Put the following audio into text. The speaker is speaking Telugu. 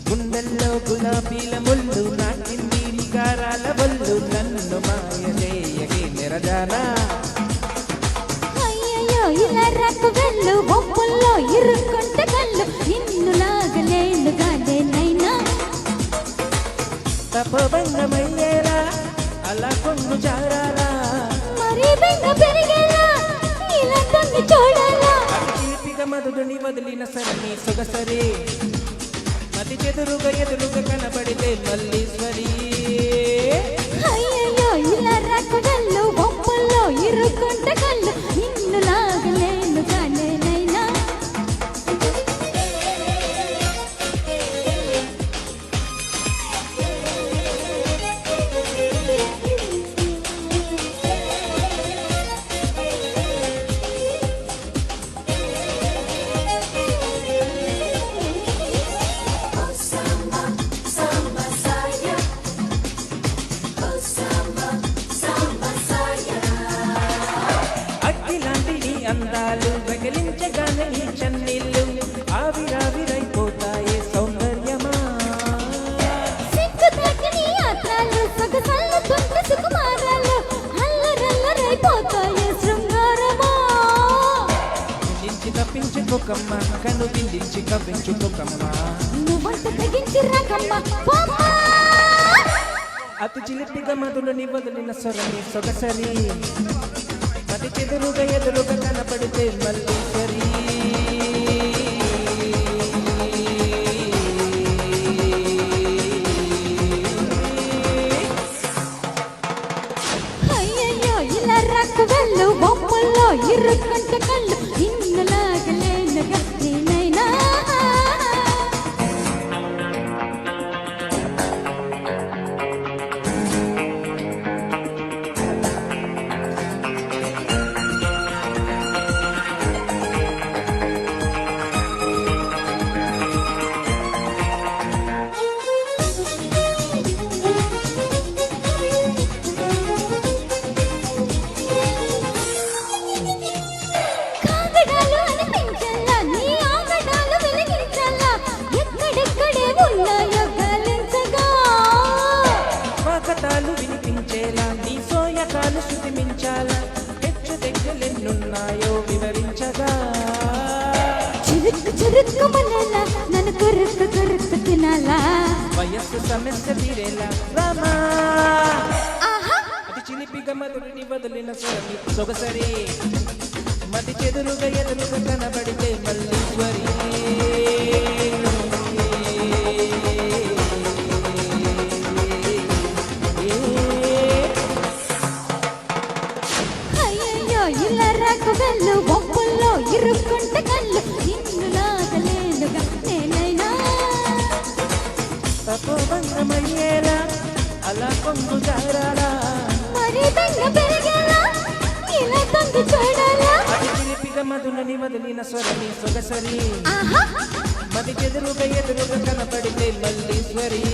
గుండెల్లో గులాబీల ముళ్ళు నాటింది గారాల బొల్లు నన్ను మాయలేయగే నిరజానా అయ్యయ్యో ఇలా రక్కు వెళ్ళు ఒప్పుల్లో ఇరుక్కుంటే కళ్ళు నిన్ను లాగలేను గాలేనైనా తపోభంగమయ్యేలా అలా కొన్ను జారాలా మరి బెంగ పెరిగేలా ఇలా తన్ని చూడాలా చిలిపిగా మధుని వదిలిన సరని సొగసరి మతి చెదురుగా ఎదురుగా కనబడితే మల్లీశ్వరి అయ్యయ్యో ఇలా రక్కు వెళ్ళు ఒప్పుల్లో ఇరుక్కుంటే కళ్ళు నిన్ను లాగలేను గాలేనైనా అందాలు రగిలించగానే నీ చన్నీళ్ళు ఆవిరావిరైపోతాయి సౌందర్యమా సిగ్గు తాకిని యాత్రలు సొగసల్లు తుంట సుకుమారాలు అల్లరల్లరైపోతాయి శృంగారమా బిందించి తప్పించుకోకమ్మ కను బిందించి కవ్వించుకోకమ్మ నువ్వంత తెగించి రకమ్మ పాప అతి చిలిపిగా మధులని వదిలిన సొరని సొగసరి మతి చెదురుగా ఎదురుగా కనపడితే మల్లీశ్వరి అయ్యయ్యో ఇలా రక్కు వెళ్ళు బొమ్మల్లో ఇరుక్కుంటే కళ్ళు నిన్ను లాగలేనుగా నేనైనా కాగడాలు అనిపించాలా నీ ఆగడాలు వెలిగించాలా ఎక్కడెక్కడే ఉన్నాయో గాలించగా స్వాగతాలు వినిపించేలా నీ సోయకాలు శృతిమించాలా హెచ్చు దగ్గెలెన్నున్నాయో వివరించగా చురుక్కు చురుక్కు మనలా నన్ను కొరుక్కు కొరుక్కు తినాలా వయస్సు సమస్య తీరేలా రామా ఆహా అతి చిలిపిగా మధుడిని వదిలిన స్వరమి సొగసరి మతి చెదురుగా ఎదురుగా కనబడితే మల్లీశ్వరి అయ్యయ్యో ఇలా రక్కు వెళ్ళు బొమ్మల్లో ఇరుక్కుంటే కళ్ళు నిన్ను లాగలేనుగా నేనైనా తపోభంగమయ్యేలా అలా కొంగు జారాలా మరి బెంగ పెరిగేలా ఇలా తొంగి చూడాలా అతి చిలిపిగా మధులని వదిలిన స్వరని సొగసరి ఆహా మతి చెదురుగా ఎదురుగా కనపడితే మల్లీశ్వరి